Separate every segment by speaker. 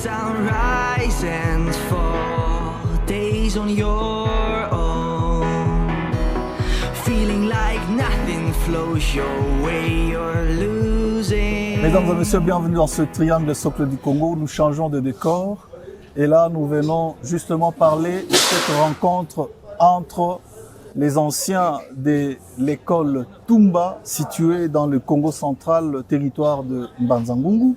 Speaker 1: sunrise and fall, days on your own, feeling like nothing flows your way, you're losing.
Speaker 2: Mesdames et messieurs, bienvenue dans ce triangle socle du Congo. Nous changeons de décor et là nous venons justement parler de cette rencontre entre les anciens de l'école Tumba située dans le Congo central, le territoire de Mbanza-Ngungu.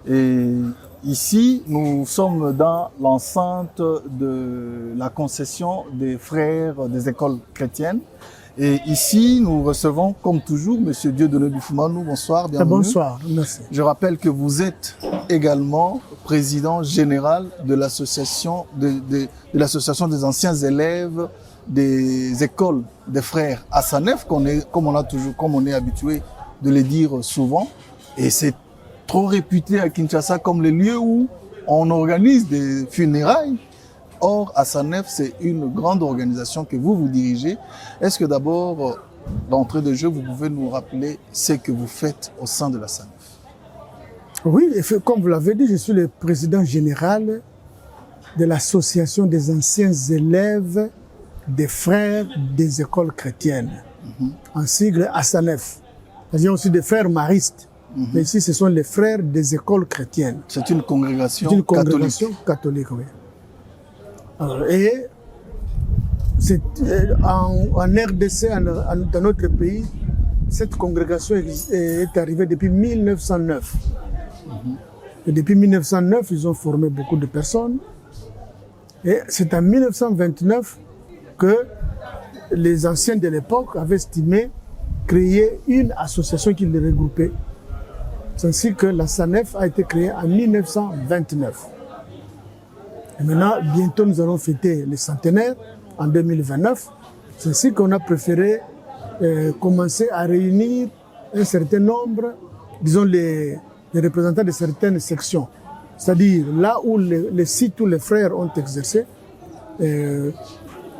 Speaker 2: Et ici, nous sommes dans l'enceinte de la concession des frères des écoles chrétiennes. Et ici, nous recevons, comme toujours, M. Dieudonné Bifoumanou. Bonsoir, bienvenue.
Speaker 3: Bonsoir, merci.
Speaker 2: Je rappelle que vous êtes également président général de l'association l'association des anciens élèves des écoles des frères Assanef, comme on est habitué de le dire souvent. Et c'est trop réputé à Kinshasa comme le lieu où on organise des funérailles. Or, Assanef, c'est une grande organisation que vous dirigez. Est-ce que d'abord, d'entrée de jeu, vous pouvez nous rappeler ce que vous faites au sein de l'Assanef?
Speaker 3: Oui, comme vous l'avez dit, je suis le président général de l'association des anciens élèves des frères des écoles chrétiennes, en sigle Assanef. Il y a aussi des frères maristes, mais ici, ce sont les frères des écoles chrétiennes.
Speaker 2: C'est une congrégation
Speaker 3: catholique, oui. Alors, et en RDC, dans notre pays, cette congrégation est arrivée depuis 1909. Et depuis 1909, ils ont formé beaucoup de personnes. Et c'est en 1929 que les anciens de l'époque avaient estimé créer une association qui les regroupait. C'est ainsi que la SANEF a été créée en 1929. Et maintenant, bientôt, nous allons fêter le centenaire en 2029. C'est ainsi qu'on a préféré commencer à réunir un certain nombre, disons les représentants de certaines sections. C'est-à-dire là où les sites où les frères ont exercé,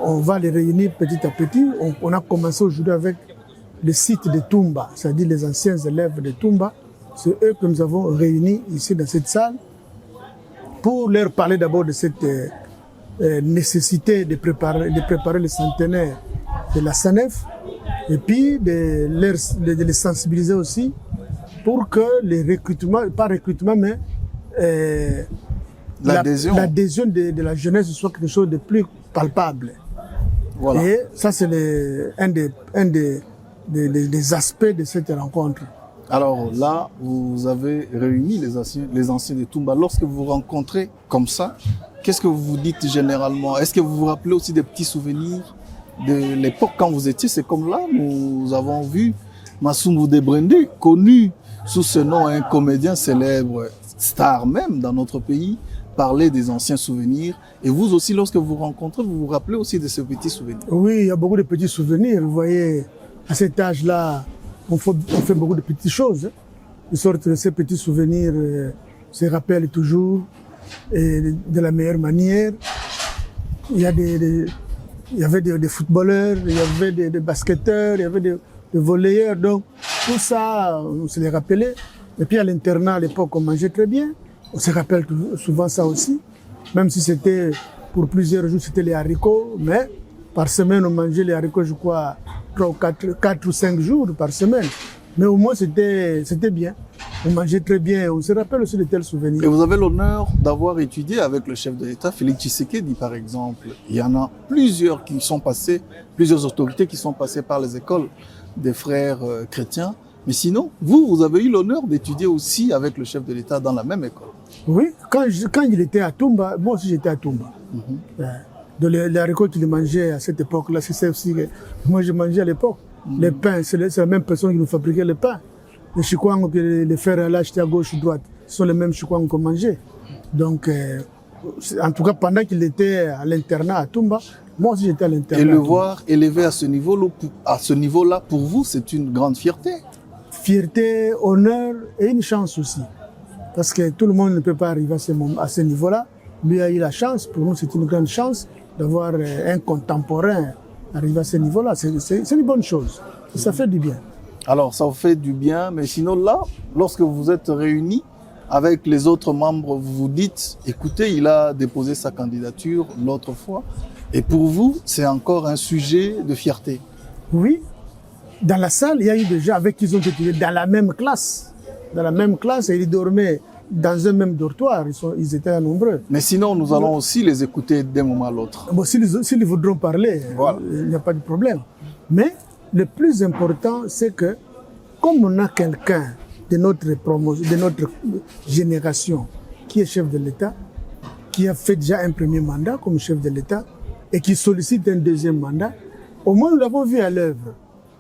Speaker 3: on va les réunir petit à petit. On a commencé aujourd'hui avec le site de Tumba, c'est-à-dire les anciens élèves de Tumba. C'est eux que nous avons réunis ici dans cette salle pour leur parler d'abord de cette nécessité de préparer le centenaire de la SANEF et puis de les sensibiliser aussi pour que les recrutements, pas recrutement, mais l'adhésion de la jeunesse soit quelque chose de plus palpable. Voilà. Et ça, c'est un des aspects de cette rencontre.
Speaker 2: Alors là, vous avez réuni les anciens de Tumba. Lorsque vous vous rencontrez comme ça, qu'est-ce que vous vous dites généralement? Est-ce que vous vous rappelez aussi des petits souvenirs de l'époque quand vous étiez? C'est comme là, nous avons vu Massoumbou Debrendu, connu sous ce nom, un comédien célèbre, star même dans notre pays, parler des anciens souvenirs. Et vous aussi, lorsque vous vous rencontrez, vous vous rappelez aussi de ces petits souvenirs?
Speaker 3: Oui, il y a beaucoup de petits souvenirs. Vous voyez, à cet âge-là, on fait beaucoup de petites choses. De sorte que ces petits souvenirs se rappellent toujours et de la meilleure manière. Il y avait des footballeurs, il y avait des basketteurs, il y avait des volleyeurs. Donc tout ça, on se les rappelait. Et puis à l'internat, à l'époque, on mangeait très bien. On se rappelle souvent ça aussi. Même si c'était pour plusieurs jours, c'était les haricots. Mais par semaine, on mangeait les haricots, je crois, 4 ou 5 jours par semaine. Mais au moins, c'était bien. On mangeait très bien. On se rappelle aussi de tels souvenirs.
Speaker 2: Et vous avez l'honneur d'avoir étudié avec le chef de l'État, Félix Tshisekedi, par exemple. Il y en a plusieurs plusieurs autorités qui sont passées par les écoles des frères chrétiens. Mais sinon, vous avez eu l'honneur d'étudier aussi avec le chef de l'État dans la même école.
Speaker 3: Oui, quand il était à Tumba, moi aussi j'étais à Tumba. De les haricots qu'il mangeait à cette époque-là, c'est aussi que moi je mangeais à l'époque. Les pains, c'est la même personne qui nous fabriquait le pain. Les chikwang que les frères là achetaient à gauche ou droite, ce sont les mêmes chikwang qu'on mangeait. Donc, en tout cas, pendant qu'il était à l'internat à Tumba, moi aussi j'étais à l'internat.
Speaker 2: Et le voir élevé à ce niveau-là, pour vous, c'est une grande fierté.
Speaker 3: Fierté, honneur et une chance aussi. Parce que tout le monde ne peut pas arriver à ce niveau-là. Lui a eu la chance, pour nous c'est une grande chance d'avoir un contemporain arrivé à ce niveau-là. C'est une bonne chose. Ça fait du bien.
Speaker 2: Alors ça vous fait du bien, mais sinon là, lorsque vous êtes réunis avec les autres membres, vous vous dites, écoutez, il a déposé sa candidature l'autre fois, et pour vous, c'est encore un sujet de fierté.
Speaker 3: Oui, dans la salle, il y a eu des gens avec qui ils ont étudié dans la même classe. Dans la même classe, et ils dormaient dans un même dortoir, ils étaient nombreux.
Speaker 2: Mais sinon, nous allons aussi les écouter d'un moment à l'autre.
Speaker 3: Bon, s'ils voudront parler,
Speaker 2: Voilà.
Speaker 3: Il n'y a pas de problème. Mais le plus important, c'est que comme on a quelqu'un de notre promotion, de notre génération qui est chef de l'État, qui a fait déjà un premier mandat comme chef de l'État et qui sollicite un deuxième mandat, au moins nous l'avons vu à l'œuvre.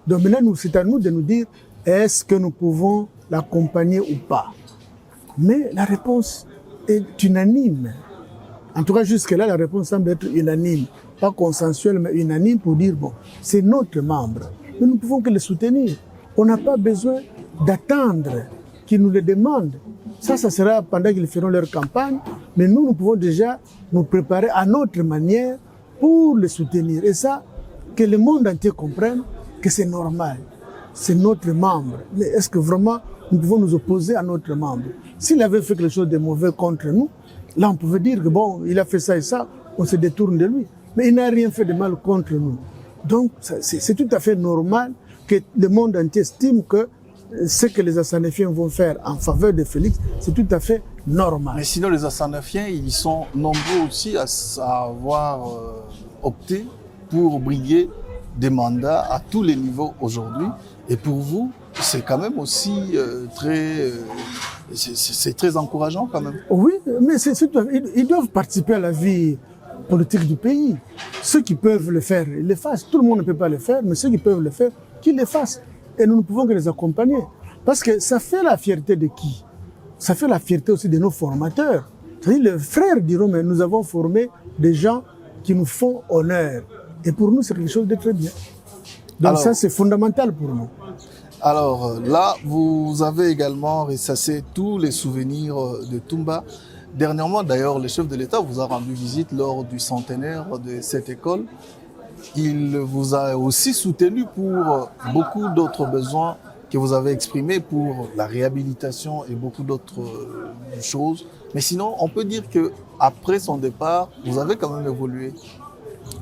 Speaker 3: Donc maintenant, c'est à nous de nous dire, est-ce que nous pouvons l'accompagner ou pas? Mais la réponse est unanime. En tout cas, jusque-là, la réponse semble être unanime. Pas consensuelle, mais unanime pour dire, bon, c'est notre membre. Mais nous ne pouvons que le soutenir. On n'a pas besoin d'attendre qu'ils nous le demandent. Ça sera pendant qu'ils feront leur campagne. Mais nous pouvons déjà nous préparer à notre manière pour le soutenir. Et ça, que le monde entier comprenne que c'est normal. C'est notre membre. Mais est-ce que vraiment nous pouvons nous opposer à notre membre? S'il avait fait quelque chose de mauvais contre nous, là on pouvait dire que bon, il a fait ça et ça, on se détourne de lui. Mais il n'a rien fait de mal contre nous. Donc c'est tout à fait normal que le monde entier estime que ce que les Assanéfiens vont faire en faveur de Félix, c'est tout à fait normal.
Speaker 2: Mais sinon, les Assanéfiens, ils sont nombreux aussi à avoir opté pour briguer des mandats à tous les niveaux aujourd'hui. Et pour vous, c'est quand même aussi c'est très encourageant quand même.
Speaker 3: Oui, mais ils doivent participer à la vie politique du pays. Ceux qui peuvent le faire, ils le fassent. Tout le monde ne peut pas le faire, mais ceux qui peuvent le faire, qu'ils le fassent. Et nous ne pouvons que les accompagner. Parce que ça fait la fierté de qui? Ça fait la fierté aussi de nos formateurs. C'est-à-dire, les frères diront, mais nous avons formé des gens qui nous font honneur. Et pour nous, c'est quelque chose de très bien. Donc alors, ça, c'est fondamental pour nous.
Speaker 2: Alors là, vous avez également ressassé tous les souvenirs de Toumba. Dernièrement, d'ailleurs, le chef de l'État vous a rendu visite lors du centenaire de cette école. Il vous a aussi soutenu pour beaucoup d'autres besoins que vous avez exprimés pour la réhabilitation et beaucoup d'autres choses. Mais sinon, on peut dire qu'après son départ, vous avez quand même évolué.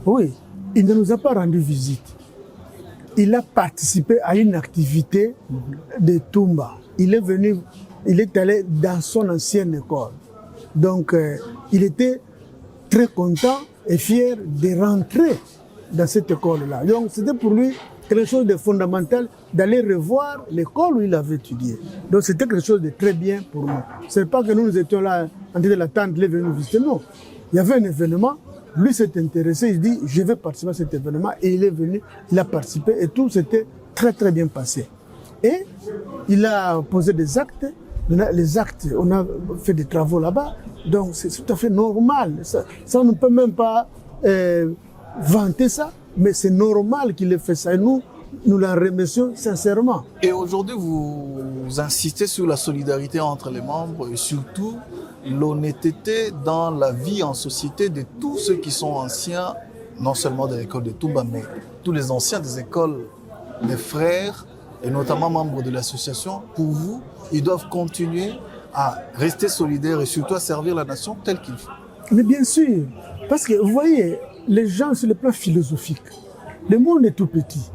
Speaker 3: Oui, il ne nous a pas rendu visite. Il a participé à une activité de Toumba. Il est allé dans son ancienne école. Donc, il était très content et fier de rentrer dans cette école-là. Donc, c'était pour lui quelque chose de fondamental d'aller revoir l'école où il avait étudié. Donc, c'était quelque chose de très bien pour nous. Ce n'est pas que nous étions là en train de l'attendre, il est venu nous visiter, non. Il y avait un événement, lui s'est intéressé, il dit, je vais participer à cet événement, et il est venu, il a participé, et tout s'était très très bien passé. Et il a posé des actes, les actes, on a fait des travaux là-bas, donc c'est tout à fait normal. Ça on ne peut même pas vanter ça, mais c'est normal qu'il ait fait ça. Et nous l'en remercions sincèrement.
Speaker 2: Et aujourd'hui, vous insistez sur la solidarité entre les membres et surtout l'honnêteté dans la vie en société de tous ceux qui sont anciens, non seulement de l'école de Toumba, mais tous les anciens des écoles, des frères, et notamment membres de l'association. Pour vous, ils doivent continuer à rester solidaires et surtout à servir la nation telle qu'il faut.
Speaker 3: Mais bien sûr, parce que vous voyez, les gens sur le plan philosophique, le monde est tout petit.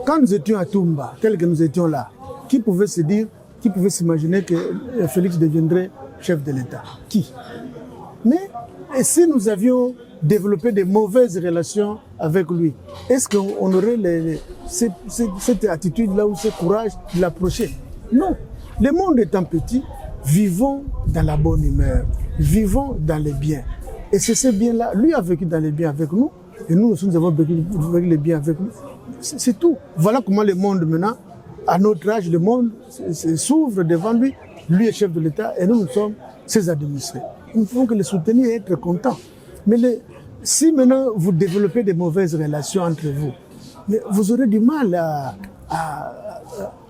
Speaker 3: Quand nous étions à Toumba, tel que nous étions là, qui pouvait se dire, qui pouvait s'imaginer que Félix deviendrait chef de l'État? Qui? Mais et si nous avions développé de mauvaises relations avec lui, est-ce qu'on aurait cette attitude-là ou ce courage de l'approcher? Non. Le monde étant petit, vivons dans la bonne humeur, vivons dans les biens. Et c'est ce bien-là, lui a vécu dans les biens avec nous, et nous aussi nous avons vécu les biens avec lui. C'est tout. Voilà comment le monde maintenant, à notre âge, le monde s'ouvre devant lui. Lui est chef de l'État et nous sommes ses administrés. Nous ne pouvons que le soutenir et être contents. Mais si maintenant vous développez de mauvaises relations entre vous, mais vous aurez du mal à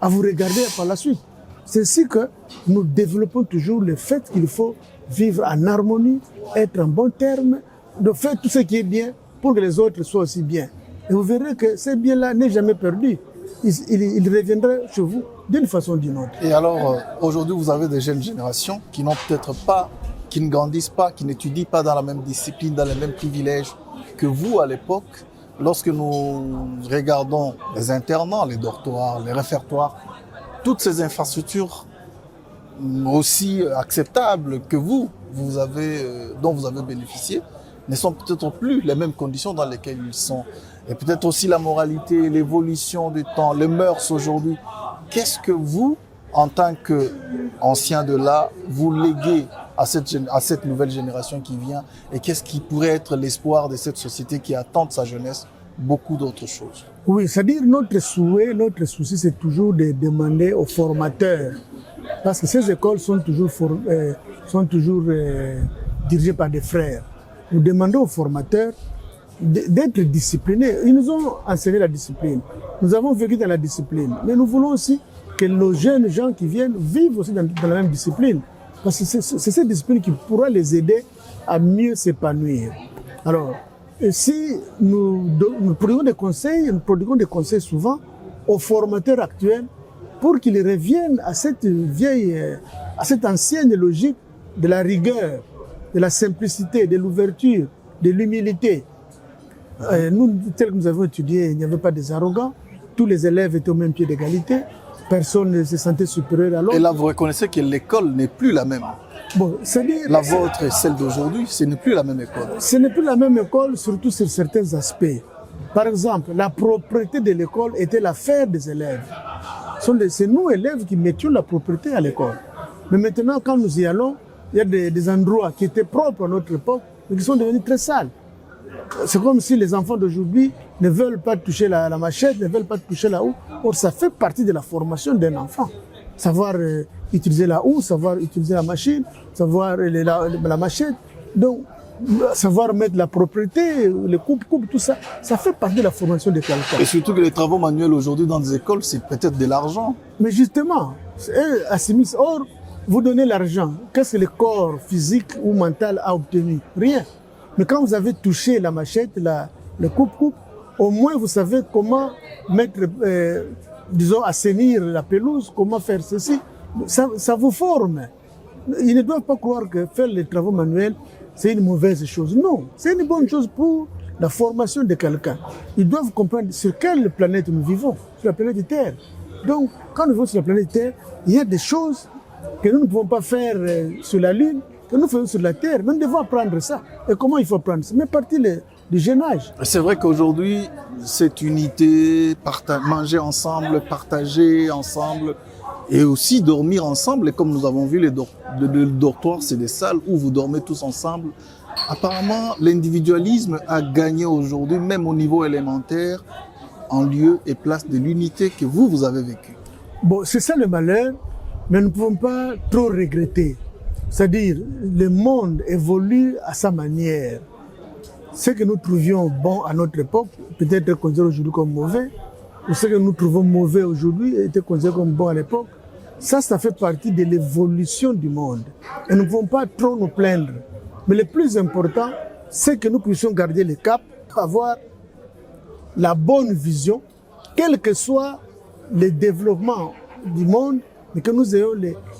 Speaker 3: vous regarder par la suite. C'est ainsi que nous développons toujours le fait qu'il faut vivre en harmonie, être en bon terme, de faire tout ce qui est bien pour que les autres soient aussi bien. Et vous verrez que ce bien-là n'est jamais perdu. il reviendra chez vous d'une façon ou d'une autre.
Speaker 2: Et alors, aujourd'hui, vous avez des jeunes générations qui n'ont peut-être pas, qui ne grandissent pas, qui n'étudient pas dans la même discipline, dans les mêmes privilèges que vous à l'époque. Lorsque nous regardons les internats, les dortoirs, les réfectoires, toutes ces infrastructures aussi acceptables que vous avez, dont vous avez bénéficié, ne sont peut-être plus les mêmes conditions dans lesquelles ils sont. Et peut-être aussi la moralité, l'évolution du temps, les mœurs aujourd'hui. Qu'est-ce que vous, en tant qu'ancien de là, vous léguez à cette nouvelle génération qui vient, et qu'est-ce qui pourrait être l'espoir de cette société qui attend de sa jeunesse beaucoup d'autres choses?
Speaker 3: Oui, c'est-à-dire notre souhait, notre souci, c'est toujours de demander aux formateurs, parce que ces écoles sont toujours dirigées par des frères. Nous demandons aux formateurs d'être disciplinés. Ils nous ont enseigné la discipline. Nous avons vécu dans la discipline, mais nous voulons aussi que nos jeunes gens qui viennent vivent aussi dans la même discipline. Parce que c'est cette discipline qui pourra les aider à mieux s'épanouir. Alors, si nous prodiguons des conseils souvent aux formateurs actuels pour qu'ils reviennent à cette ancienne logique de la rigueur, de la simplicité, de l'ouverture, de l'humilité. Nous, tel que nous avons étudié, il n'y avait pas des arrogants. Tous les élèves étaient au même pied d'égalité. Personne ne se sentait supérieur à l'autre.
Speaker 2: Et là, vous reconnaissez que l'école n'est plus la même.
Speaker 3: Bon, c'est-à-dire,
Speaker 2: la vôtre et celle d'aujourd'hui, ce n'est plus la même école.
Speaker 3: Ce n'est plus la même école, surtout sur certains aspects. Par exemple, la propriété de l'école était l'affaire des élèves. C'est nous, élèves, qui mettions la propriété à l'école. Mais maintenant, quand nous y allons, il y a des endroits qui étaient propres à notre époque, mais qui sont devenus très sales. C'est comme si les enfants d'aujourd'hui ne veulent pas toucher la machette, ne veulent pas toucher la houe. Or, ça fait partie de la formation d'un enfant. Savoir utiliser la houe, savoir utiliser la machine, savoir la machette. Donc, savoir mettre la propriété, les coupes, tout ça, ça fait partie de la formation de quelqu'un.
Speaker 2: Et surtout que les travaux manuels aujourd'hui dans des écoles, c'est peut-être de l'argent.
Speaker 3: Mais justement, or, vous donnez l'argent. Qu'est-ce que le corps physique ou mental a obtenu? Rien. Mais quand vous avez touché la machette, le coupe, au moins vous savez comment mettre, assainir la pelouse, comment faire ceci. Ça vous forme. Ils ne doivent pas croire que faire les travaux manuels, c'est une mauvaise chose. Non, c'est une bonne chose pour la formation de quelqu'un. Ils doivent comprendre sur quelle planète nous vivons, sur la planète Terre. Donc, quand nous vivons sur la planète Terre, il y a des choses que nous ne pouvons pas faire sur la Lune, que nous faisons sur la Terre. Mais nous devons apprendre ça. Et comment il faut apprendre ça? Mais à partir du jeune âge.
Speaker 2: C'est vrai qu'aujourd'hui, cette unité, manger ensemble, partager ensemble, et aussi dormir ensemble. Et comme nous avons vu, les dortoirs, c'est des salles où vous dormez tous ensemble. Apparemment, l'individualisme a gagné aujourd'hui, même au niveau élémentaire, en lieu et place de l'unité que vous avez vécue.
Speaker 3: Bon, c'est ça le malheur, mais nous ne pouvons pas trop regretter. C'est-à-dire, le monde évolue à sa manière. Ce que nous trouvions bon à notre époque peut être considéré aujourd'hui comme mauvais, ou ce que nous trouvons mauvais aujourd'hui était considéré comme bon à l'époque. Ça fait partie de l'évolution du monde. Et nous ne pouvons pas trop nous plaindre. Mais le plus important, c'est que nous puissions garder le cap, avoir la bonne vision, quel que soit le développement du monde, mais que nous ayons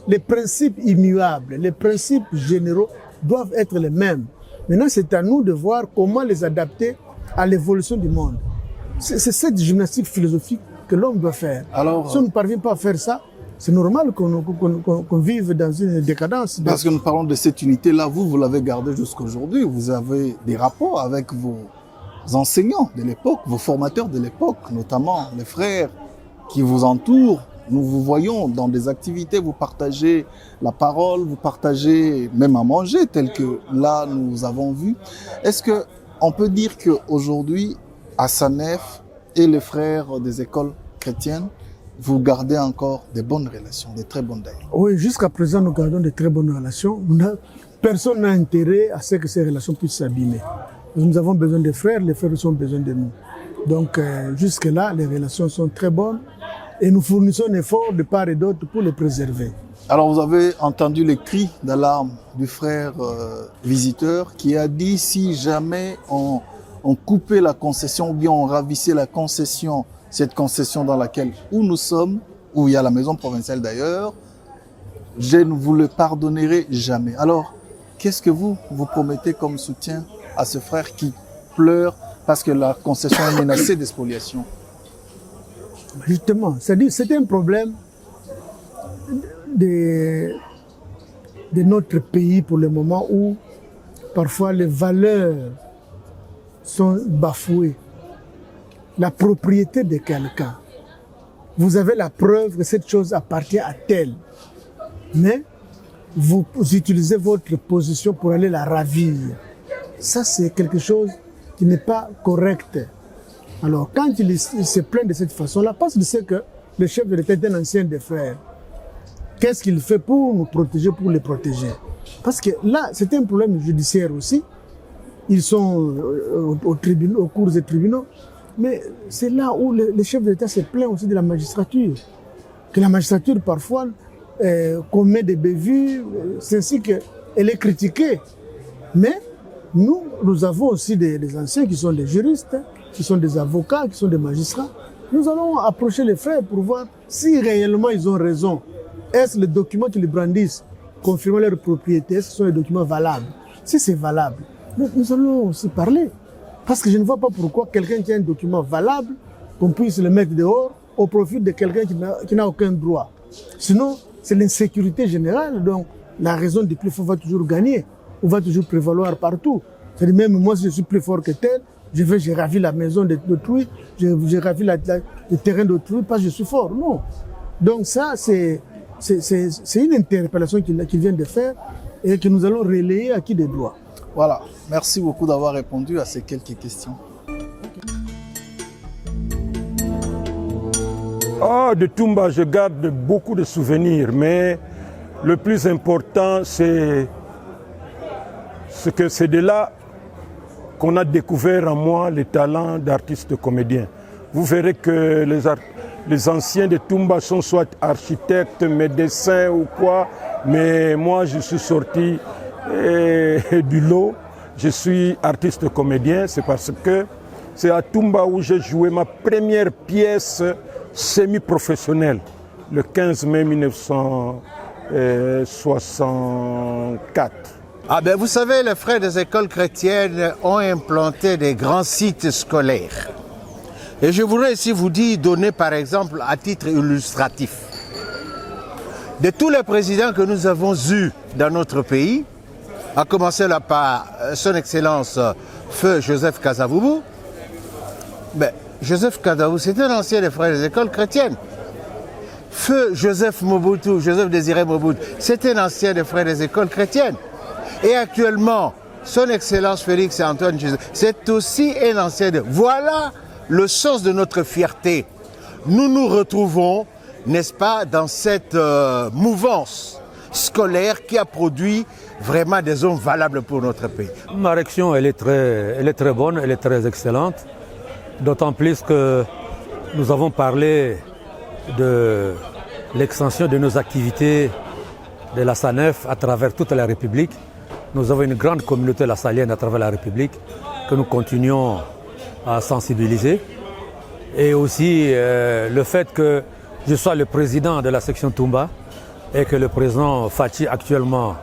Speaker 3: les principes immuables, les principes généraux doivent être les mêmes. Maintenant, c'est à nous de voir comment les adapter à l'évolution du monde. C'est cette gymnastique philosophique que l'homme doit faire. Alors, si on ne parvient pas à faire ça, c'est normal qu'on vive dans une décadence.
Speaker 2: Parce que nous parlons de cette unité-là, vous l'avez gardée jusqu'à aujourd'hui. Vous avez des rapports avec vos enseignants de l'époque, vos formateurs de l'époque, notamment les frères qui vous entourent. Nous vous voyons dans des activités, vous partagez la parole, vous partagez même à manger, tel que là nous avons vu. Est-ce qu'on peut dire qu'aujourd'hui, à Sanef et les frères des écoles chrétiennes, vous gardez encore des bonnes relations, des très bonnes d'ailleurs?
Speaker 3: Oui, jusqu'à présent, nous gardons de très bonnes relations. Personne n'a intérêt à ce que ces relations puissent s'abîmer. Nous avons besoin des frères, les frères ont besoin de nous. Donc, jusque-là, les relations sont très bonnes et nous fournissons un effort de part et d'autre pour les préserver.
Speaker 2: Alors, vous avez entendu les cris d'alarme du frère visiteur qui a dit si jamais on coupait la concession ou bien on ravissait la concession cette concession dans laquelle, où nous sommes, où il y a la maison provinciale d'ailleurs, je ne vous le pardonnerai jamais. Alors, qu'est-ce que vous promettez comme soutien à ce frère qui pleure parce que la concession est menacée d'expoliation?
Speaker 3: Justement, c'est-à-dire c'est un problème de notre pays pour le moment où parfois les valeurs sont bafouées. La propriété de quelqu'un. Vous avez la preuve que cette chose appartient à tel. Mais vous utilisez votre position pour aller la ravir. Ça, c'est quelque chose qui n'est pas correct. Alors, quand il se plaint de cette façon-là, parce qu'il sait que le chef de l'État est un ancien des frères, qu'est-ce qu'il fait pour nous protéger, pour les protéger? Parce que là, c'est un problème judiciaire aussi. Ils sont aux cours des tribunaux. Mais c'est là où le chef de l'État se plaint aussi de la magistrature. Que la magistrature, parfois, commet des bévues, c'est ainsi qu'elle est critiquée. Mais nous avons aussi des anciens qui sont des juristes, qui sont des avocats, qui sont des magistrats. Nous allons approcher les frères pour voir si réellement ils ont raison. Est-ce les documents qu'ils brandissent confirmant leur propriété, est-ce que ce sont des documents valables? Si c'est valable, nous allons aussi parler. Parce que je ne vois pas pourquoi quelqu'un qui a un document valable, qu'on puisse le mettre dehors au profit de quelqu'un qui n'a aucun droit. Sinon, c'est l'insécurité générale. Donc, la raison du plus fort va toujours gagner, ou va toujours prévaloir partout. C'est-à-dire, même moi, si je suis plus fort que tel, j'ai ravi la maison d'autrui, j'ai ravi le terrain d'autrui parce que je suis fort. Non. Donc, ça, c'est une interpellation qu'il vient de faire et que nous allons relayer à qui des droits.
Speaker 2: Voilà. Merci beaucoup d'avoir répondu à ces quelques questions.
Speaker 4: De Toumba, je garde beaucoup de souvenirs, mais le plus important, c'est que c'est de là qu'on a découvert en moi les talents d'artiste comédien. Vous verrez que les anciens de Toumba sont soit architectes, médecins ou quoi, mais moi je suis sorti du lot. Je suis artiste comédien, c'est parce que c'est à Toumba où j'ai joué ma première pièce semi-professionnelle, le 15 mai 1964.
Speaker 5: Vous savez, les frères des écoles chrétiennes ont implanté des grands sites scolaires. Et je voudrais ici vous donner par exemple à titre illustratif. De tous les présidents que nous avons eus dans notre pays, à commencer là par son Excellence Feu Joseph Kasavubu. Joseph Kasavubu, c'était un ancien des frères des écoles chrétiennes. Feu Joseph Mobutu, Joseph Désiré Mobutu, c'était un ancien des frères des écoles chrétiennes. Et actuellement, son Excellence Félix Antoine Jésus, c'est aussi un ancien de... Voilà le sens de notre fierté. Nous nous retrouvons, n'est-ce pas, dans cette mouvance scolaire qui a produit vraiment des hommes valables pour notre pays.
Speaker 6: Ma réaction, elle est très bonne, elle est très excellente. D'autant plus que nous avons parlé de l'extension de nos activités de la SANEF à travers toute la République. Nous avons une grande communauté lassalienne à travers la République que nous continuons à sensibiliser. Et aussi le fait que je sois le président de la section Toumba et que le président Fachi actuellement,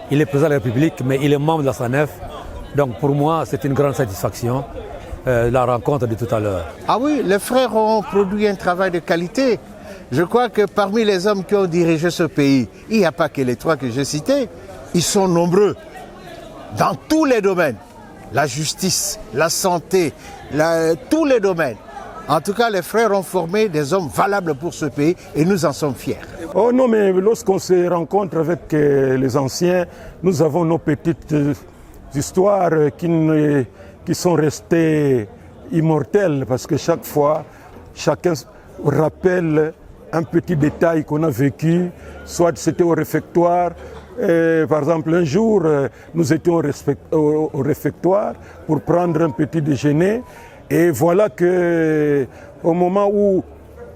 Speaker 6: il est président de la République, mais il est membre de la SANEF. Donc pour moi, c'est une grande satisfaction, la rencontre de tout à l'heure.
Speaker 5: Ah oui, les frères ont produit un travail de qualité. Je crois que parmi les hommes qui ont dirigé ce pays, il n'y a pas que les trois que j'ai cités, ils sont nombreux dans tous les domaines. La justice, la santé, tous les domaines. En tout cas, les frères ont formé des hommes valables pour ce pays et nous en sommes fiers.
Speaker 4: Oh non, mais lorsqu'on se rencontre avec les anciens, nous avons nos petites histoires qui sont restées immortelles parce que chaque fois, chacun rappelle un petit détail qu'on a vécu, soit c'était au réfectoire. Par exemple, un jour, nous étions au réfectoire pour prendre un petit déjeuner. Et voilà qu'au moment où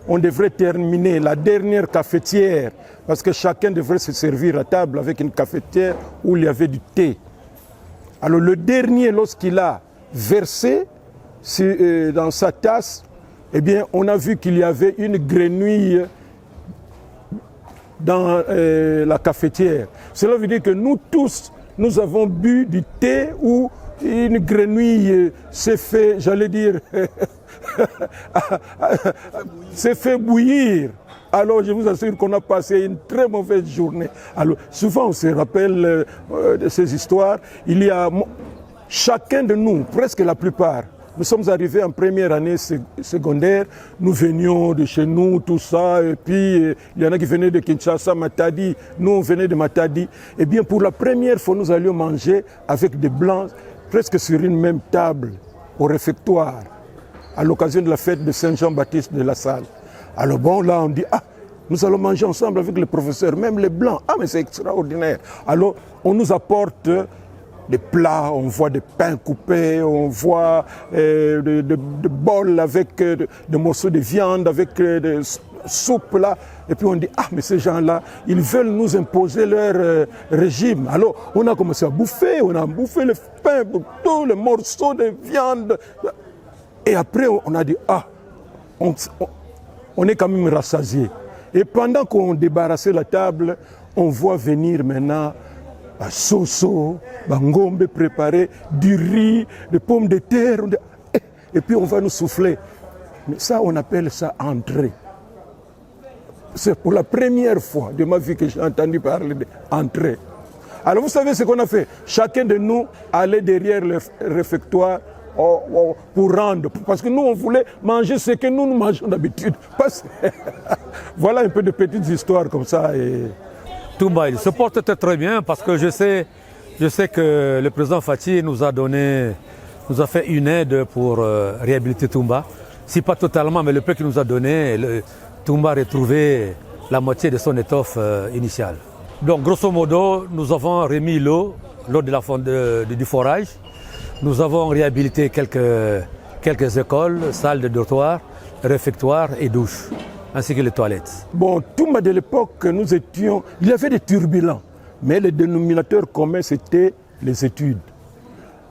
Speaker 4: on devrait terminer la dernière cafetière, parce que chacun devrait se servir à table avec une cafetière où il y avait du thé. Alors le dernier, lorsqu'il a versé dans sa tasse, eh bien, on a vu qu'il y avait une grenouille dans la cafetière. Cela veut dire que nous tous, nous avons bu du thé où une grenouille s'est fait, j'allais dire, s'est fait bouillir. Alors je vous assure qu'on a passé une très mauvaise journée. Alors souvent on se rappelle de ces histoires. Il y a chacun de nous, presque la plupart, nous sommes arrivés en première année secondaire, nous venions de chez nous, tout ça, et puis il y en a qui venaient de Kinshasa, Matadi, nous on venait de Matadi. Eh bien pour la première fois, nous allions manger avec des blancs, presque sur une même table, au réfectoire, à l'occasion de la fête de Saint-Jean-Baptiste de la Salle. Alors bon, là on dit, ah, nous allons manger ensemble avec les professeurs, même les blancs, ah mais c'est extraordinaire. Alors on nous apporte des plats, on voit des pains coupés, on voit des bols avec des morceaux de viande, avec des soupes là. Et puis on dit, ah mais ces gens-là, ils veulent nous imposer leur régime. Alors on a commencé à bouffer, on a bouffé le pain, tous les morceaux de viande. Et après on a dit, ah, on est quand même rassasié. Et pendant qu'on débarrassait la table, on voit venir maintenant soso, bangombe préparé, du riz, des pommes de terre. Et puis on va nous souffler. Mais ça, on appelle ça entrée. C'est pour la première fois de ma vie que j'ai entendu parler d'entrée. Alors vous savez ce qu'on a fait? Chacun de nous allait derrière le réfectoire pour rendre. Parce que nous, on voulait manger ce que nous mangeons d'habitude. Voilà un peu de petites histoires comme ça.
Speaker 6: Toumba, il se porte très bien parce que je sais que le président Fathi nous a fait une aide pour réhabiliter Toumba. Si pas totalement, mais le peu qu'il nous a donné, Toumba a retrouvé la moitié de son étoffe initiale. Donc grosso modo, nous avons remis l'eau du forage. Nous avons réhabilité quelques écoles, salles de dortoir, réfectoires et douches, ainsi que les toilettes.
Speaker 4: Bon, Toumba de l'époque, nous étions, il y avait des turbulents, mais le dénominateur commun, c'était les études.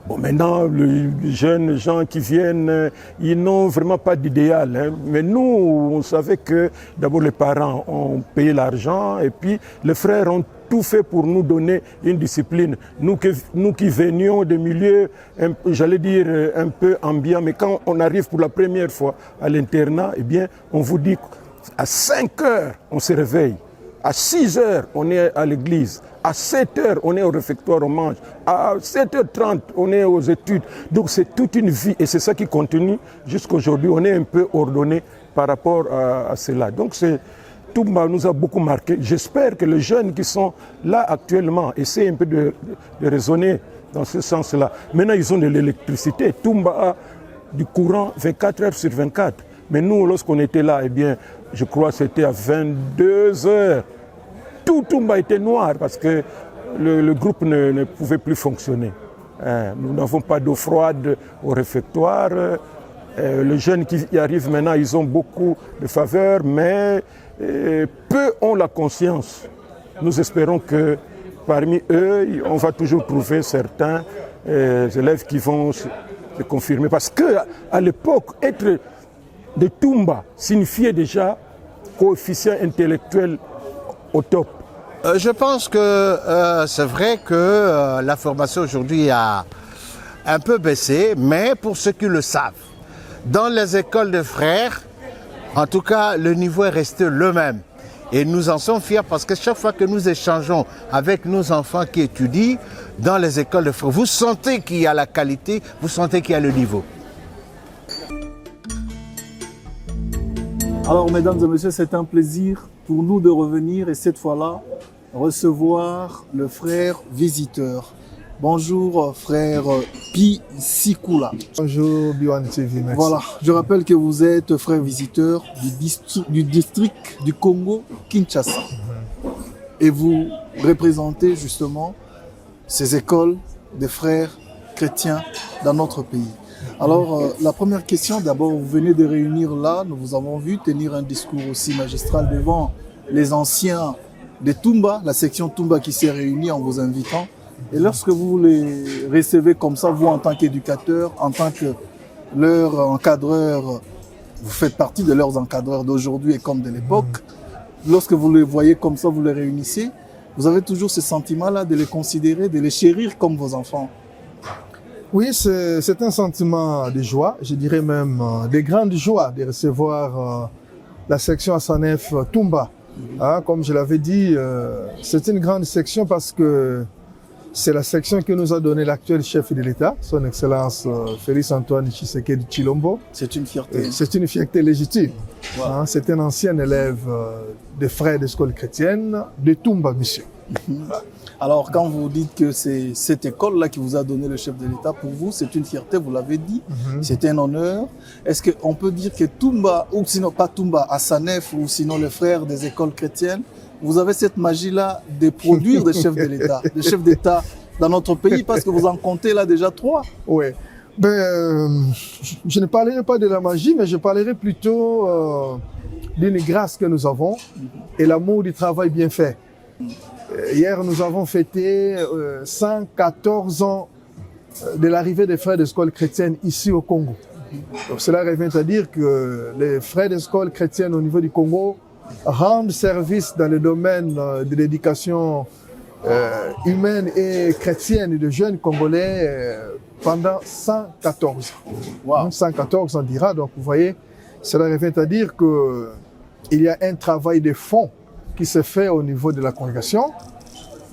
Speaker 4: Bon, maintenant, les jeunes gens qui viennent, ils n'ont vraiment pas d'idéal. Hein. Mais nous, on savait que d'abord les parents ont payé l'argent et puis les frères ont tout fait pour nous donner une discipline. Nous qui venions de milieux, j'allais dire, un peu ambiants, mais quand on arrive pour la première fois à l'internat, eh bien, on vous dit qu'à 5 heures, on se réveille. À 6 heures, on est à l'église. À 7 heures, on est au réfectoire, on mange. À 7h30, on est aux études. Donc c'est toute une vie et c'est ça qui continue jusqu'à aujourd'hui. On est un peu ordonné par rapport à cela. Donc Toumba nous a beaucoup marqué. J'espère que les jeunes qui sont là actuellement essaient un peu de raisonner dans ce sens-là. Maintenant, ils ont de l'électricité. Toumba a du courant 24 heures sur 24. Mais nous, lorsqu'on était là, eh bien, je crois que c'était à 22 heures. Tout Toumba était noir parce que le groupe ne pouvait plus fonctionner. Nous n'avons pas d'eau froide au réfectoire. Les jeunes qui y arrivent maintenant, ils ont beaucoup de faveurs, mais peu ont la conscience. Nous espérons que parmi eux, on va toujours trouver certains élèves qui vont se confirmer. Parce qu'à l'époque, être de Toumba signifiait déjà coefficient intellectuel au top.
Speaker 5: Je pense que c'est vrai que la formation aujourd'hui a un peu baissé, mais pour ceux qui le savent, dans les écoles de frères, en tout cas, le niveau est resté le même. Et nous en sommes fiers parce que chaque fois que nous échangeons avec nos enfants qui étudient dans les écoles de frères, vous sentez qu'il y a la qualité, vous sentez qu'il y a le niveau.
Speaker 2: Alors, mesdames et messieurs, c'est un plaisir pour nous de revenir et cette fois-là, recevoir le frère visiteur. Bonjour, frère Pi Sikula.
Speaker 3: Bonjour, Biwan TV, merci.
Speaker 2: Voilà, je rappelle que vous êtes frère visiteur du district du Congo, Kinshasa. Et vous représentez justement ces écoles des frères chrétiens dans notre pays. Alors, la première question, d'abord, vous venez de réunir là, nous vous avons vu tenir un discours aussi magistral devant les anciens de Toumba, la section Toumba qui s'est réunie en vous invitant. Et lorsque vous les recevez comme ça, vous en tant qu'éducateur, en tant que leur encadreur vous faites partie de leurs encadreurs d'aujourd'hui et comme de l'époque. Lorsque vous les voyez comme ça, vous les réunissez, vous avez toujours ce sentiment-là de les considérer, de les chérir comme vos enfants.
Speaker 7: Oui, c'est un sentiment de joie, je dirais même de grande joie de recevoir la section Assanef Toumba. Hein, comme je l'avais dit, c'est une grande section parce que c'est la section que nous a donné l'actuel chef de l'État, son Excellence Félix Antoine Tshisekedi Tshilombo.
Speaker 2: C'est une fierté.
Speaker 7: C'est une fierté légitime.
Speaker 2: Wow.
Speaker 7: Hein, c'est un ancien élève des frères d'école chrétienne de Toumba Mission.
Speaker 2: Alors, quand vous dites que c'est cette école-là qui vous a donné le chef de l'État, pour vous, c'est une fierté, vous l'avez dit, c'est un honneur. Est-ce qu'on peut dire que Toumba, ou sinon pas Toumba, Assanef, ou sinon les frères des écoles chrétiennes, vous avez cette magie-là de produire des chefs de l'État, des chefs d'État dans notre pays, parce que vous en comptez là déjà 3.
Speaker 7: Oui. Je ne parlerai pas de la magie, mais je parlerai plutôt d'une grâce que nous avons et l'amour du travail bien fait. Hier, nous avons fêté 114 ans de l'arrivée des frères d'école chrétienne ici au Congo. Donc, cela revient à dire que les frères d'école chrétienne au niveau du Congo rendent service dans le domaine de l'éducation humaine et chrétienne de jeunes Congolais pendant 114 ans.
Speaker 2: Wow.
Speaker 7: 114 on dira, donc vous voyez, cela revient à dire qu'il y a un travail de fond qui se fait au niveau de la congrégation,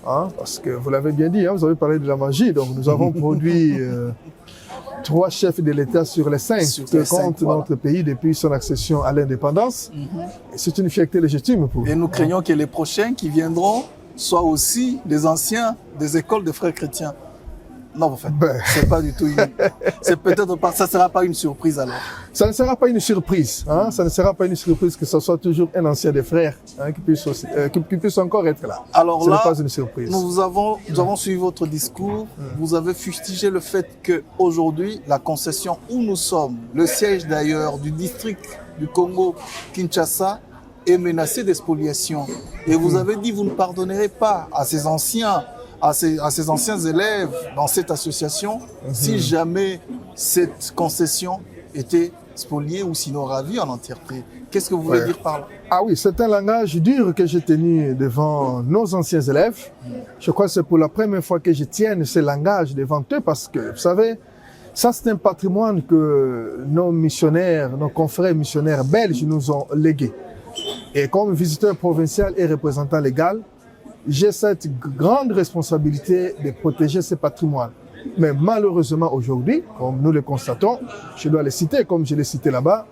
Speaker 7: hein, parce que vous l'avez bien dit, hein, vous avez parlé de la magie, donc nous avons produit 3 chefs de l'État sur les 5 que compte notre pays depuis son accession à l'indépendance. C'est une fierté légitime pour nous.
Speaker 2: Et nous craignons que les prochains qui viendront soient aussi des anciens des écoles de frères chrétiens. Non, en fait, c'est pas du tout c'est peut-être pas, ça sera pas une surprise alors.
Speaker 7: Ça ne sera pas une surprise, hein? Ça ne sera pas une surprise que ce soit toujours un ancien des frères hein, qui puisse encore être là.
Speaker 2: Alors
Speaker 7: ce
Speaker 2: là,
Speaker 7: n'est pas une surprise.
Speaker 2: Nous avons suivi votre discours. Vous avez fustigé le fait que aujourd'hui, la concession où nous sommes, le siège d'ailleurs du district du Congo, Kinshasa, est menacé d'expoliation. Et vous avez dit vous ne pardonnerez pas à ces anciens élèves dans cette association si jamais cette concession était spoliée ou sinon ravie en entièreté. Qu'est-ce que vous voulez dire par là?
Speaker 7: Ah oui, c'est un langage dur que j'ai tenu devant nos anciens élèves. Je crois que c'est pour la première fois que je tiens ce langage devant eux parce que, vous savez, ça c'est un patrimoine que nos missionnaires, nos confrères missionnaires belges nous ont légué. Et comme visiteur provincial et représentant légal, j'ai cette grande responsabilité de protéger ce patrimoine. Mais malheureusement aujourd'hui, comme nous le constatons, je dois les citer comme je l'ai cité là-bas,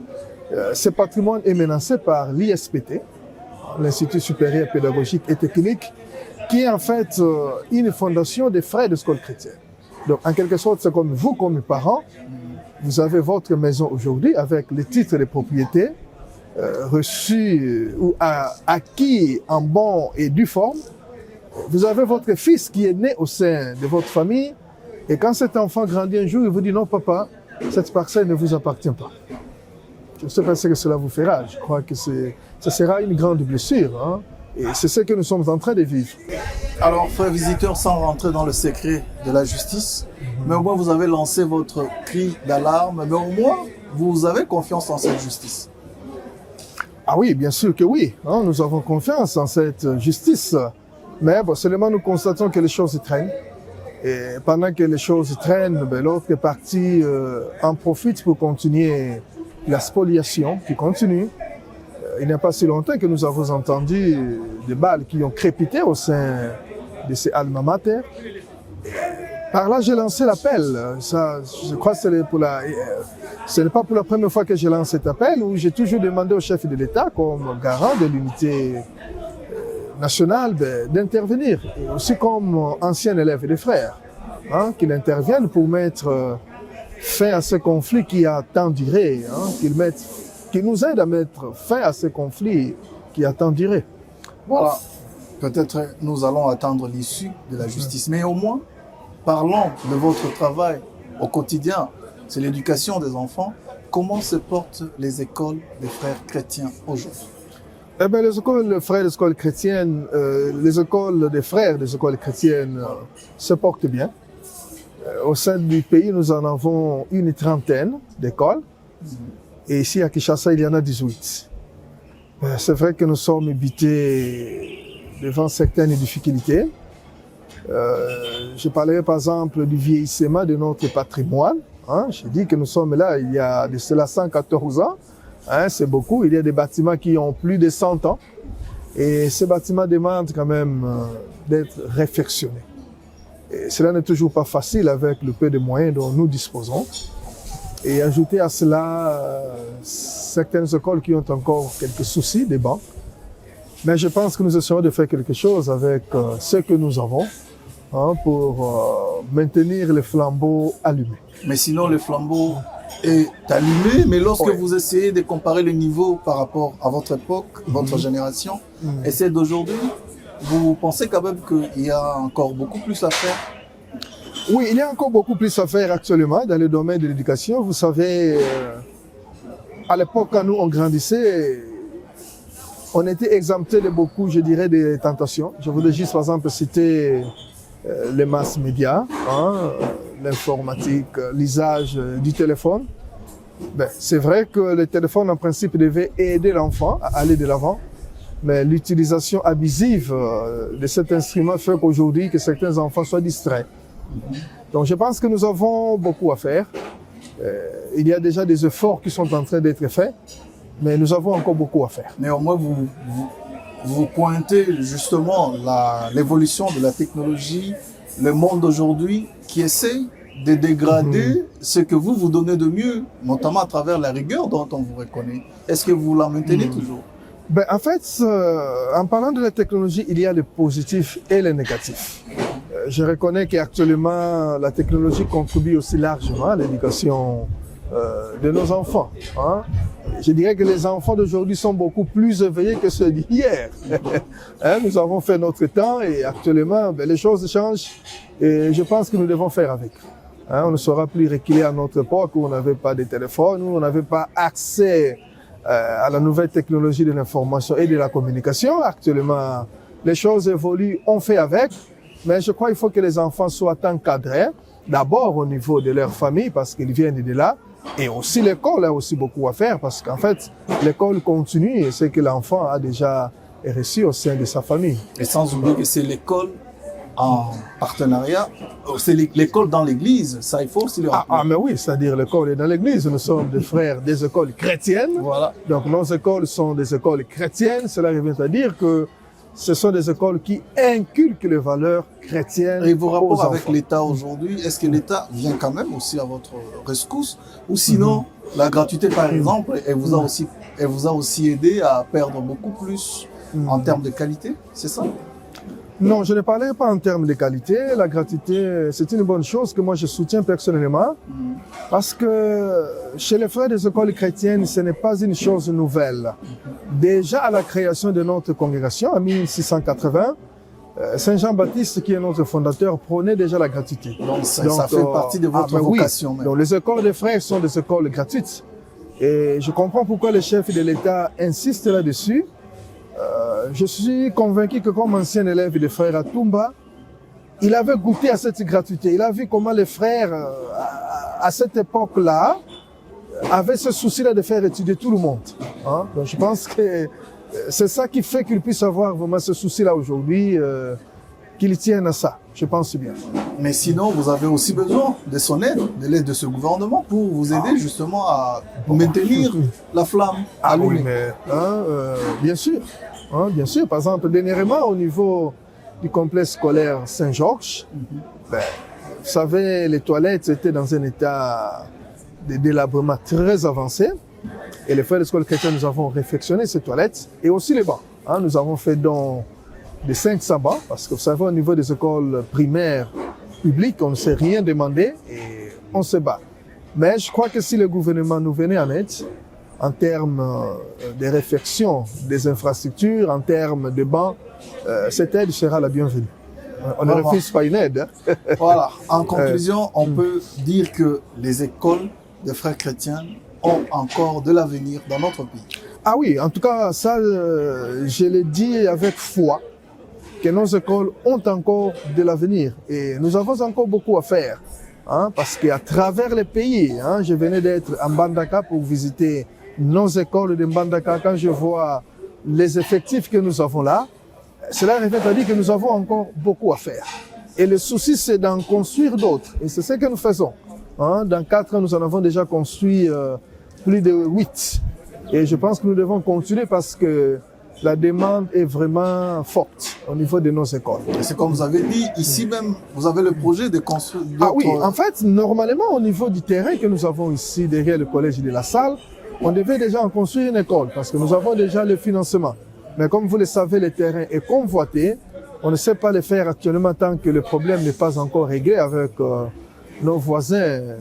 Speaker 7: ce patrimoine est menacé par l'ISPT, l'Institut supérieur pédagogique et technique, qui est en fait une fondation des frères de l'école chrétienne. Donc en quelque sorte, c'est comme vous, comme parents, vous avez votre maison aujourd'hui avec les titres de propriété reçus ou acquis en bon et due forme. Vous avez votre fils qui est né au sein de votre famille et quand cet enfant grandit un jour, il vous dit non papa, cette parcelle ne vous appartient pas. Je ne sais pas ce que cela vous fera, je crois que ce sera une grande blessure hein? Et c'est ce que nous sommes en train de vivre.
Speaker 2: Alors frères visiteurs, sans rentrer dans le secret de la justice, mais au moins vous avez lancé votre cri d'alarme, mais au moins vous avez confiance en cette justice.
Speaker 7: Ah oui, bien sûr que oui, hein? Nous avons confiance en cette justice. Mais bon, seulement nous constatons que les choses traînent. Et pendant que les choses traînent, l'autre partie en profite pour continuer la spoliation qui continue. Il n'y a pas si longtemps que nous avons entendu des balles qui ont crépité au sein de ces alma mater. Par là, j'ai lancé l'appel. Ça, je crois que ce n'est pas pour la première fois que je lance cet appel, où j'ai toujours demandé au chef de l'État, comme garant de l'unité national d'intervenir, et aussi comme ancien élève des frères, hein, qu'il intervienne pour mettre fin à ce conflit qui a tant duré, hein, qu'il nous aide à mettre fin à ce conflit qui a tant duré.
Speaker 2: Voilà, peut-être nous allons attendre l'issue de la justice, mais au moins, parlons de votre travail au quotidien, c'est l'éducation des enfants. Comment se portent les écoles des frères chrétiens aujourd'hui?
Speaker 7: Eh bien, les écoles des frères d'école chrétienne, les écoles des frères des écoles chrétiennes se portent bien. Au sein du pays, nous en avons une trentaine d'écoles. Et ici à Kinshasa, il y en a 18. C'est vrai que nous sommes habités devant certaines difficultés. Je parlerai par exemple du vieillissement de notre patrimoine. Hein. Je dis que nous sommes là il y a de cela 114 ans. Hein, c'est beaucoup. Il y a des bâtiments qui ont plus de 100 ans. Et ces bâtiments demandent quand même d'être réfectionnés. Et cela n'est toujours pas facile avec le peu de moyens dont nous disposons. Et ajouter à cela certaines écoles qui ont encore quelques soucis des bancs. Mais je pense que nous essayons de faire quelque chose avec ce que nous avons hein, pour maintenir les flambeaux allumés.
Speaker 2: Mais sinon, le flambeau est allumé, mais lorsque vous essayez de comparer le niveau par rapport à votre époque, votre génération, et celle d'aujourd'hui, vous pensez quand même qu'il y a encore beaucoup plus à faire?
Speaker 7: Oui, il y a encore beaucoup plus à faire actuellement dans le domaine de l'éducation. Vous savez, à l'époque, quand nous on grandissait, on était exempté de beaucoup, je dirais, des tentations. Je voudrais juste, par exemple, citer les masses médias, hein, l'informatique, l'usage du téléphone. Ben, c'est vrai que le téléphone, en principe, devait aider l'enfant à aller de l'avant. Mais l'utilisation abusive de cet instrument fait qu'aujourd'hui, que certains enfants soient distraits. Donc je pense que nous avons beaucoup à faire. Il y a déjà des efforts qui sont en train d'être faits, mais nous avons encore beaucoup à faire.
Speaker 2: Néanmoins, vous pointez justement l'évolution de la technologie, le monde d'aujourd'hui qui essaie de dégrader ce que vous donnez de mieux, notamment à travers la rigueur dont on vous reconnaît. Est-ce que vous la maintenez toujours?
Speaker 7: Ben, en fait, en parlant de la technologie, il y a le positif et le négatif. Je reconnais qu'actuellement, la technologie contribue aussi largement à l'éducation de nos enfants. Hein. Je dirais que les enfants d'aujourd'hui sont beaucoup plus éveillés que ceux d'hier. Hein, nous avons fait notre temps et actuellement, ben, les choses changent et je pense que nous devons faire avec. Hein, on ne sera plus reculé à notre époque où on n'avait pas de téléphone, où on n'avait pas accès à la nouvelle technologie de l'information et de la communication. Actuellement, les choses évoluent, on fait avec, mais je crois qu'il faut que les enfants soient encadrés, d'abord au niveau de leur famille, parce qu'ils viennent de là, et aussi l'école a aussi beaucoup à faire, parce qu'en fait, l'école continue et c'est que l'enfant a déjà reçu au sein de sa famille.
Speaker 2: Et sans oublier que c'est l'école en partenariat, c'est l'école dans l'église, ça il faut aussi le rappeler.
Speaker 7: Ah mais oui, c'est-à-dire l'école est dans l'église, nous sommes des frères des écoles chrétiennes,
Speaker 2: voilà.
Speaker 7: Donc nos écoles sont des écoles chrétiennes, cela revient à dire que ce sont des écoles qui inculquent les valeurs chrétiennes.
Speaker 2: Et vos rapports avec
Speaker 7: enfants.
Speaker 2: l'État aujourd'hui, est-ce que l'État vient quand même aussi à votre rescousse? Ou sinon, la gratuité par exemple, elle vous a aussi aidé à perdre beaucoup plus en termes de qualité, c'est ça?
Speaker 7: Non, je ne parlais pas en termes de qualité. La gratuité, c'est une bonne chose que moi je soutiens personnellement. Parce que chez les frères des écoles chrétiennes, ce n'est pas une chose nouvelle. Déjà à la création de notre congrégation, en 1680, Saint Jean-Baptiste, qui est notre fondateur, prônait déjà la gratuité.
Speaker 2: Donc ça fait partie de votre vocation.
Speaker 7: Oui.
Speaker 2: Même.
Speaker 7: Donc les écoles des frères sont des écoles gratuites. Et je comprends pourquoi les chefs de l'État insistent là-dessus. Je suis convaincu que comme ancien élève des frères à Toumba, il avait goûté à cette gratuité. Il a vu comment les frères, à cette époque-là, avaient ce souci-là de faire étudier tout le monde. Hein? Donc je pense que c'est ça qui fait qu'ils puissent avoir vraiment ce souci-là aujourd'hui, qu'ils tiennent à ça. Je pense bien.
Speaker 2: Mais sinon, vous avez aussi besoin de son aide, de l'aide de ce gouvernement pour vous aider justement à maintenir la flamme allumée.
Speaker 7: Oui, mais bien sûr. Hein, bien sûr. Par exemple, dernièrement, au niveau du complexe scolaire Saint-Georges, ben, vous savez, les toilettes étaient dans un état de délabrement très avancé. Et les frères de l'école chrétienne, nous avons réfectionné ces toilettes et aussi les bancs. Hein, nous avons fait don de 500 bancs parce que vous savez, au niveau des écoles primaires publiques, on ne s'est rien demandé et on se bat. Mais je crois que si le gouvernement nous venait en aide, en termes de réfection des infrastructures, en termes de bancs, cette aide sera la bienvenue. On ne refuse pas une aide. Hein.
Speaker 2: Voilà. En conclusion, on peut dire que les écoles des frères chrétiens ont encore de l'avenir dans notre pays.
Speaker 7: Ah oui, en tout cas, ça, je le dis avec foi, que nos écoles ont encore de l'avenir et nous avons encore beaucoup à faire. Hein, parce qu'à travers les pays, hein, je venais d'être en Bandaka pour visiter nos écoles de Mbandaka, quand je vois les effectifs que nous avons là, cela reflète à dire que nous avons encore beaucoup à faire. Et le souci, c'est d'en construire d'autres. Et c'est ce que nous faisons. Dans 4 ans, nous en avons déjà construit plus de 8. Et je pense que nous devons continuer parce que la demande est vraiment forte au niveau de nos écoles.
Speaker 2: C'est comme vous avez dit, ici même, vous avez le projet de construire d'autres...
Speaker 7: Ah oui, en fait, normalement, au niveau du terrain que nous avons ici, derrière le collège de la Salle, on devait déjà en construire une école parce que nous avons déjà le financement. Mais comme vous le savez, le terrain est convoité. On ne sait pas le faire actuellement tant que le problème n'est pas encore réglé avec nos voisins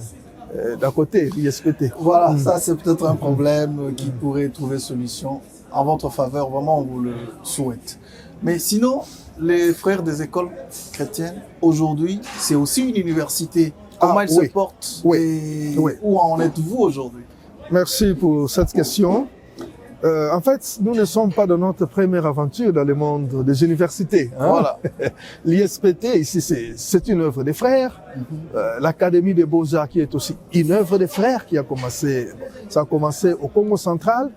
Speaker 7: d'à côté, l'ISPT.
Speaker 2: Voilà, ça c'est peut-être un problème qui pourrait trouver solution en votre faveur. Vraiment, on vous le souhaite. Mais sinon, les frères des écoles chrétiennes, aujourd'hui, c'est aussi une université. Comment ils se portent et où en êtes-vous aujourd'hui?
Speaker 7: Merci pour cette question. En fait, nous ne sommes pas dans notre première aventure dans le monde des universités.
Speaker 2: Voilà.
Speaker 7: L'ISPT, ici, c'est une œuvre des frères. L'Académie des Beaux-Arts, qui est aussi une œuvre des frères, qui a commencé, ça a commencé au Congo central,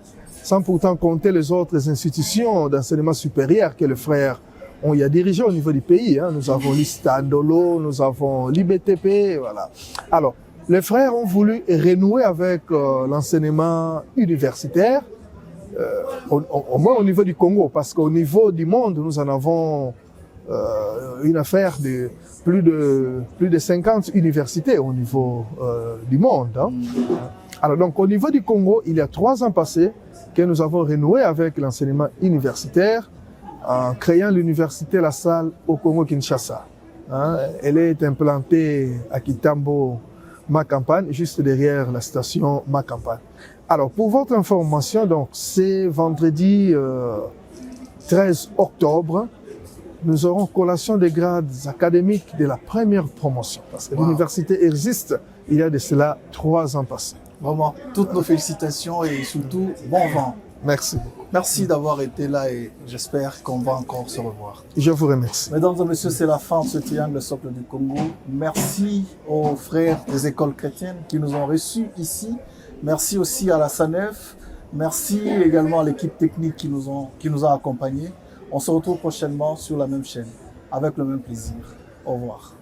Speaker 7: sans pourtant compter les autres institutions d'enseignement supérieur que les frères ont y a dirigé au niveau du pays. Nous avons l'Istandolo, nous avons l'IBTP, voilà. Alors, les frères ont voulu renouer avec l'enseignement universitaire, au moins au niveau du Congo, parce qu'au niveau du monde, nous en avons une affaire de plus de 50 universités au niveau du monde. Alors donc au niveau du Congo, il y a 3 ans passés que nous avons renoué avec l'enseignement universitaire en créant l'université La Salle au Congo-Kinshasa. Elle est implantée à Kitambo, Makampagne, juste derrière la station Makampagne. Alors, pour votre information, donc, c'est vendredi 13 octobre, nous aurons collation des grades académiques de la première promotion. Parce que l'université existe il y a de cela 3 ans passés.
Speaker 2: Vraiment, toutes nos félicitations et surtout, bon vent.
Speaker 7: Merci.
Speaker 2: Merci d'avoir été là et j'espère qu'on va encore se revoir.
Speaker 7: Je vous remercie.
Speaker 2: Mesdames et messieurs, c'est la fin de ce triangle socle du Congo. Merci aux frères des écoles chrétiennes qui nous ont reçus ici. Merci aussi à la SANEF. Merci également à l'équipe technique qui nous a accompagnés. On se retrouve prochainement sur la même chaîne avec le même plaisir. Au revoir.